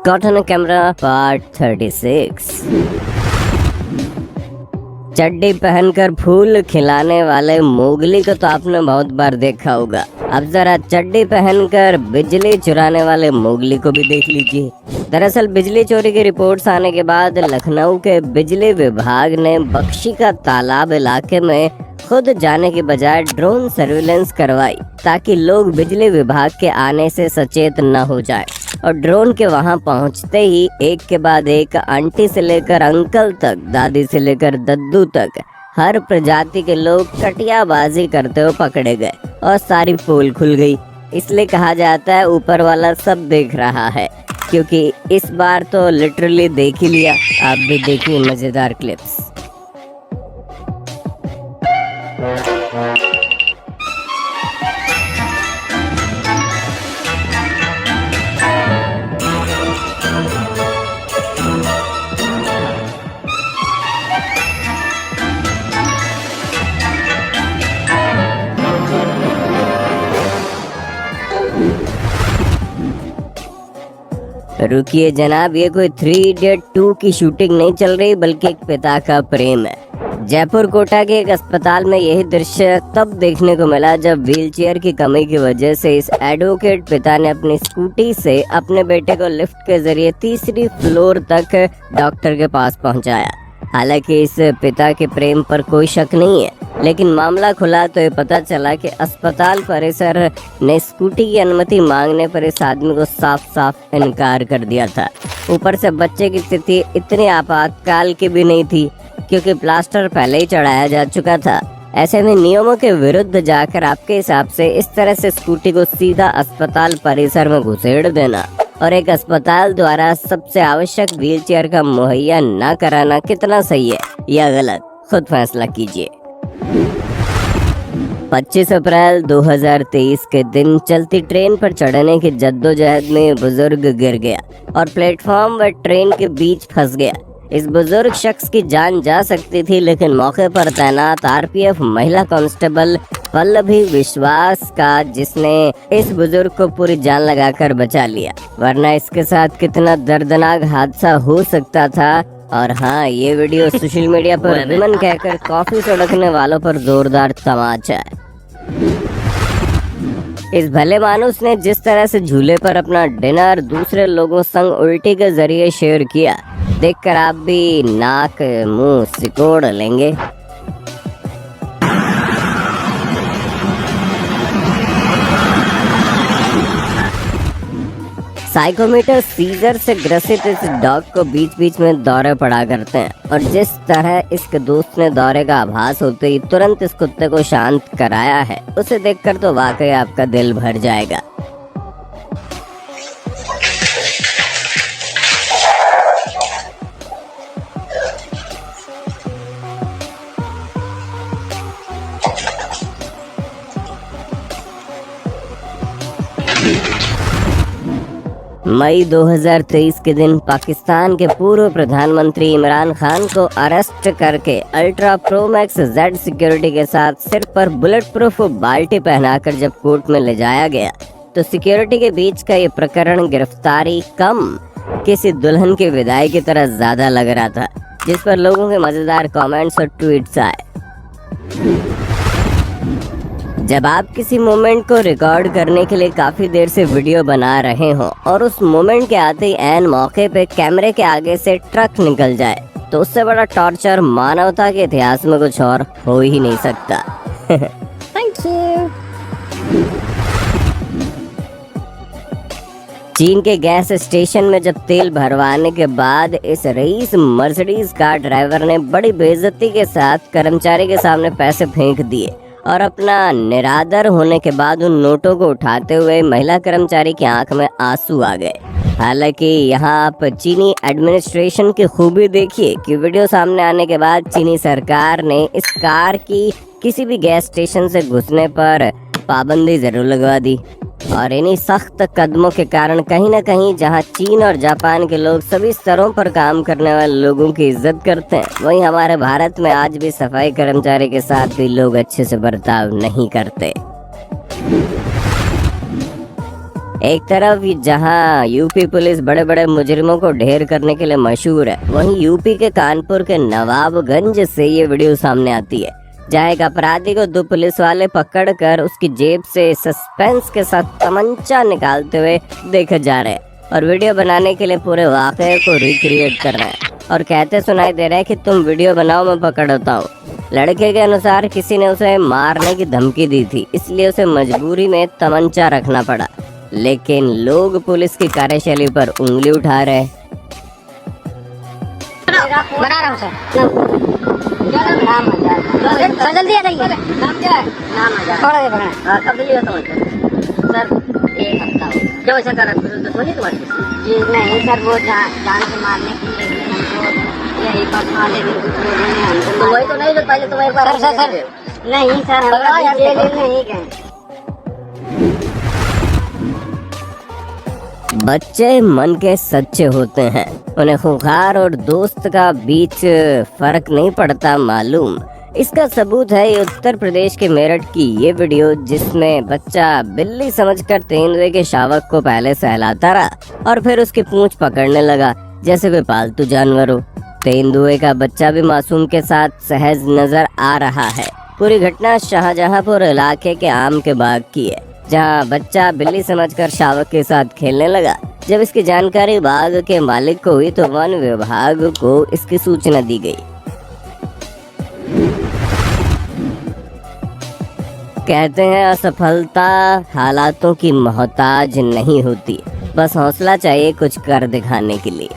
Caught on camera part 36। चड्डी पहनकर फूल खिलाने वाले मोगली को तो आपने बहुत बार देखा होगा। अब जरा चड्डी पहनकर बिजली चुराने वाले मोगली को भी देख लीजिए। दरअसल बिजली चोरी की रिपोर्ट्स आने के बाद लखनऊ के बिजली विभाग ने बख्शी का तालाब इलाके में खुद जाने के बजाय ड्रोन सर्विलेंस करवाई ताकि लोग बिजली विभाग के आने से सचेत न हो जाएं। और ड्रोन के वहां पहुंचते ही एक के बाद एक आंटी से लेकर अंकल तक, दादी से लेकर दद्दू तक हर प्रजाति के लोग कटियाबाजी करते हुए पकड़े गए और सारी पोल खुल गई। इसलिए कहा जाता है ऊपर वाला सब देख रहा है, क्योंकि इस बार तो लिटरली देख ही लिया। आप भी देखिए मजेदार क्लिप्स। रुकिए जनाब, ये कोई 3 Idiot 2 की शूटिंग नहीं चल रही, बल्कि एक पिता का प्रेम है। जयपुर कोटा के एक अस्पताल में यही दृश्य तब देखने को मिला जब व्हीलचेयर की कमी की वजह से इस एडवोकेट पिता ने अपनी स्कूटी से अपने बेटे को लिफ्ट के जरिए तीसरी फ्लोर तक डॉक्टर के पास पहुंचाया। हालांकि इस पिता के प्रेम पर कोई शक नहीं है, लेकिन मामला खुला तो ये पता चला कि अस्पताल परिसर ने स्कूटी की अनुमति मांगने पर इस आदमी को साफ साफ इनकार कर दिया था। ऊपर से बच्चे की स्थिति इतनी आपातकाल की भी नहीं थी, क्योंकि प्लास्टर पहले ही चढ़ाया जा चुका था। ऐसे में नियमों के विरुद्ध जाकर आपके हिसाब से इस तरह से स्कूटी को सीधा अस्पताल परिसर में घुसेड़ देना और एक अस्पताल द्वारा सबसे आवश्यक व्हीलचेयर का मुहैया न कराना कितना सही है या गलत, खुद फैसला कीजिए। 25 अप्रैल 2023 के दिन चलती ट्रेन पर चढ़ने की जद्दोजहद में बुजुर्ग गिर गया और प्लेटफॉर्म व ट्रेन के बीच फंस गया। इस बुजुर्ग शख्स की जान जा सकती थी, लेकिन मौके पर तैनात आरपीएफ महिला कांस्टेबल पल्लवी विश्वास का, जिसने इस बुजुर्ग को पूरी जान लगाकर बचा लिया, वरना इसके साथ कितना दर्दनाक हादसा हो सकता था। और हाँ, ये वीडियो सोशल मीडिया पर विमन कहकर कॉफी सड़कने वालों पर जोरदार तमाचा है। इस भले मानुस ने जिस तरह से झूले पर अपना डिनर दूसरे लोगों संग उल्टी के जरिए शेयर किया, देखकर आप भी नाक मुंह सिकोड़ लेंगे। साइकोमीटर सीजर से ग्रसित इस डॉग को बीच बीच में दौरे पड़ा करते हैं, और जिस तरह इसके दोस्त ने दौरे का आभास होते ही तुरंत इस कुत्ते को शांत कराया है, उसे देखकर तो वाकई आपका दिल भर जाएगा। मई 2023 के दिन पाकिस्तान के पूर्व प्रधानमंत्री इमरान खान को अरेस्ट करके ultra pro max Z security के साथ सिर पर बुलेट प्रूफ बाल्टी पहनाकर जब कोर्ट में ले जाया गया, तो सिक्योरिटी के बीच का ये प्रकरण गिरफ्तारी कम किसी दुल्हन की विदाई की तरह ज्यादा लग रहा था, जिस पर लोगों के मजेदार कमेंट्स और ट्वीट्स आए। जब आप किसी मोमेंट को रिकॉर्ड करने के लिए काफी देर से वीडियो बना रहे हो और उस मोमेंट के आते ही ऐन मौके पे कैमरे के आगे से ट्रक निकल जाए, तो उससे बड़ा टॉर्चर मानवता के इतिहास में कुछ और हो ही नहीं सकता। Thank you. चीन के गैस स्टेशन में जब तेल भरवाने के बाद इस रईस मर्सिडीज कार ड्राइवर ने बड़ी बेइज्जती के साथ कर्मचारी के सामने पैसे फेंक दिए और अपना निरादर होने के बाद उन नोटों को उठाते हुए महिला कर्मचारी की आंख में आंसू आ गए। हालांकि यहाँ आप चीनी एडमिनिस्ट्रेशन की खूबी देखिए कि वीडियो सामने आने के बाद चीनी सरकार ने इस कार की किसी भी गैस स्टेशन से घुसने पर पाबंदी जरूर लगवा दी। और इन्हीं सख्त कदमों के कारण कहीं न कहीं जहां चीन और जापान के लोग सभी स्तरों पर काम करने वाले लोगों की इज्जत करते हैं, वहीं हमारे भारत में आज भी सफाई कर्मचारी के साथ भी लोग अच्छे से बर्ताव नहीं करते। एक तरफ जहां यूपी पुलिस बड़े बड़े मुजरिमों को ढेर करने के लिए मशहूर है, वहीं यूपी के कानपुर के नवाबगंज से ये वीडियो सामने आती है, जहां एक अपराधी को दो पुलिस वाले पकड़कर उसकी जेब से सस्पेंस के साथ तमंचा निकालते हुए देखे जा रहे हैं और वीडियो बनाने के लिए पूरे वाकये को रिक्रिएट कर रहे हैं और कहते सुनाई दे रहे हैं कि तुम वीडियो बनाओ, मैं पकड़ता हूँ। लड़के के अनुसार किसी ने उसे मारने की धमकी दी थी, इसलिए उसे मजबूरी में तमंचा रखना पड़ा, लेकिन लोग पुलिस की कार्यशैली पर उंगली उठा रहे हैं। बना रहा हूँ सर। क्या नाम है? जल्दी आ जाइए। नाम क्या है? नाम है थोड़ा देर पकड़ा। कब दिया तो सर? एक हफ्ता हो। जो ऐसा कर दुश्मनी तुम्हारी? जी नहीं सर, वो जान से मारने के लिए हमको यही पकड़ा ले हमको। वही तो नहीं जो पहले तो एक बार सर नहीं सर हम जेल नहीं गए। बच्चे मन के सच्चे होते हैं, उन्हें खुखार और दोस्त का बीच फर्क नहीं पड़ता मालूम। इसका सबूत है ये उत्तर प्रदेश के मेरठ की ये वीडियो, जिसमें बच्चा बिल्ली समझकर तेंदुए के शावक को पहले सहलाता रहा और फिर उसकी पूंछ पकड़ने लगा जैसे कोई पालतू जानवर हो। तेंदुए का बच्चा भी मासूम के साथ सहज नजर आ रहा है। पूरी घटना शाहजहांपुर इलाके के आम के बाग की है, जहां बच्चा बिल्ली समझकर शावक के साथ खेलने लगा। जब इसकी जानकारी बाग के मालिक को हुई तो वन विभाग को इसकी सूचना दी गई। कहते हैं असफलता हालातों की मोहताज नहीं होती, बस हौसला चाहिए कुछ कर दिखाने के लिए।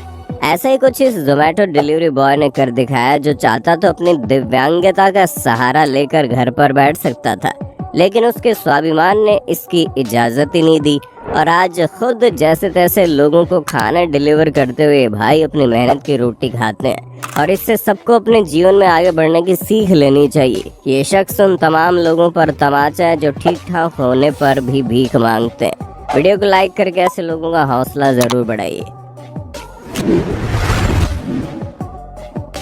ऐसा ही कुछ इस जोमेटो डिलीवरी बॉय ने कर दिखाया, जो चाहता तो अपनी दिव्यांगता का सहारा लेकर घर पर बैठ सकता था, लेकिन उसके स्वाभिमान ने इसकी इजाजत ही नहीं दी और आज खुद जैसे तैसे लोगों को खाना डिलीवर करते हुए भाई अपनी मेहनत की रोटी खाते हैं और इससे सबको अपने जीवन में आगे बढ़ने की सीख लेनी चाहिए। ये शख्स उन तमाम लोगों पर तमाचा है जो ठीक ठाक होने पर भी भीख मांगते हैं। वीडियो को लाइक करके ऐसे लोगों का हौसला जरूर बढ़ाइए।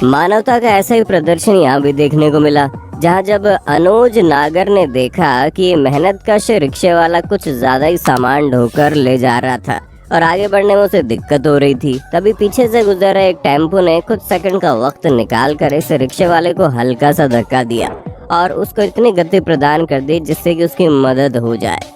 मानवता का ऐसा ही प्रदर्शन यहाँ भी देखने को मिला, जहाँ जब अनुज नागर ने देखा कि मेहनत कश रिक्शे वाला कुछ ज्यादा ही सामान ढोकर ले जा रहा था और आगे बढ़ने में उसे दिक्कत हो रही थी, तभी पीछे से गुजर एक टेम्पो ने कुछ सेकंड का वक्त निकाल कर इस रिक्शे वाले को हल्का सा धक्का दिया और उसको इतनी गति प्रदान कर दी जिससे कि उसकी मदद हो जाए।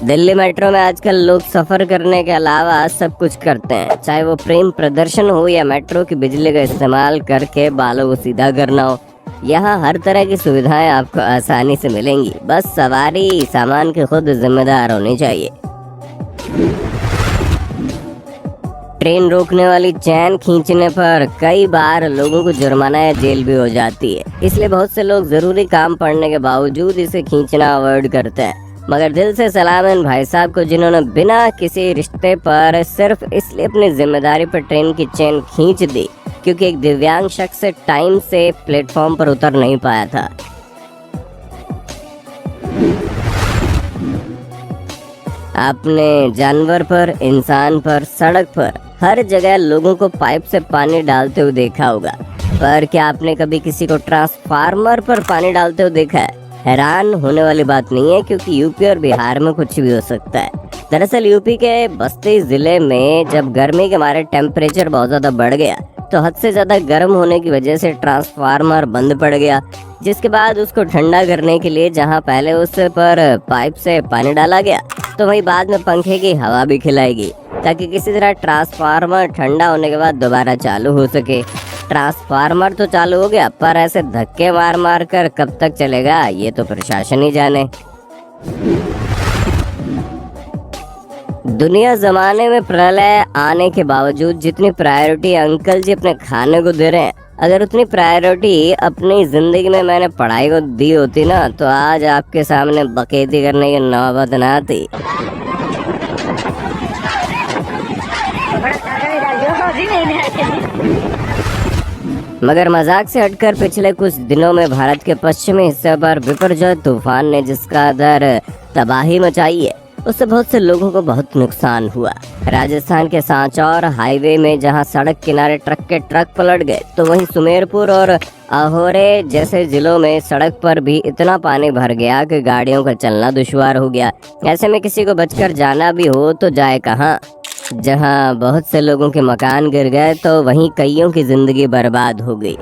दिल्ली मेट्रो में आजकल लोग सफर करने के अलावा सब कुछ करते हैं, चाहे वो प्रेम प्रदर्शन हो या मेट्रो की बिजली का इस्तेमाल करके बालों को सीधा करना हो। यहाँ हर तरह की सुविधाएं आपको आसानी से मिलेंगी, बस सवारी सामान के खुद जिम्मेदार होनी चाहिए। ट्रेन रोकने वाली चैन खींचने पर कई बार लोगों को जुर्माना या जेल भी हो जाती है, इसलिए बहुत से लोग जरूरी काम पड़ने के बावजूद इसे खींचना अवॉइड करते हैं। मगर दिल से सलाम इन भाई साहब को जिन्होंने बिना किसी रिश्ते पर सिर्फ इसलिए अपनी जिम्मेदारी पर ट्रेन की चेन खींच दी क्योंकि एक दिव्यांग शख्स टाइम से प्लेटफॉर्म पर उतर नहीं पाया था। आपने जानवर पर, इंसान पर, सड़क पर, हर जगह लोगों को पाइप से पानी डालते हुए देखा होगा, पर क्या आपने कभी किसी को ट्रांसफार्मर पर पानी डालते हुए देखा है? हैरान होने वाली बात नहीं है, क्योंकि यूपी और बिहार में कुछ भी हो सकता है। दरअसल यूपी के बस्ती जिले में जब गर्मी के मारे टेम्परेचर बहुत ज्यादा बढ़ गया तो हद से ज्यादा गर्म होने की वजह से ट्रांसफार्मर बंद पड़ गया, जिसके बाद उसको ठंडा करने के लिए जहां पहले उस पर पाइप से पानी डाला गया तो वहीं बाद में पंखे की हवा भी खिलाएगी ताकि किसी तरह ट्रांसफार्मर ठंडा होने के बाद दोबारा चालू हो सके। ट्रांसफार्मर तो चालू हो गया, पर ऐसे धक्के मार मार कर कब तक चलेगा ये तो प्रशासन ही जाने। दुनिया जमाने में प्रलय आने के बावजूद जितनी प्रायोरिटी अंकल जी अपने खाने को दे रहे हैं, अगर उतनी प्रायोरिटी अपनी जिंदगी में मैंने पढ़ाई को दी होती ना तो आज आपके सामने बकैती करने की नौबत ना आती। मगर मजाक से हटकर पिछले कुछ दिनों में भारत के पश्चिमी हिस्से पर बिपरजॉय तूफान ने जिसका दर तबाही मचाई है, उससे बहुत से लोगों को बहुत नुकसान हुआ। राजस्थान के सांचौर हाईवे में जहां सड़क किनारे ट्रक के ट्रक पलट गए, तो वहीं सुमेरपुर और अहोरे जैसे जिलों में सड़क पर भी इतना पानी भर गया कि गाड़ियों का चलना दुश्वार हो गया। ऐसे में किसी को बचकर जाना भी हो तो जाए कहाँ। जहां बहुत से लोगों के मकान गिर गए तो वहीं कईयों की जिंदगी बर्बाद हो गई।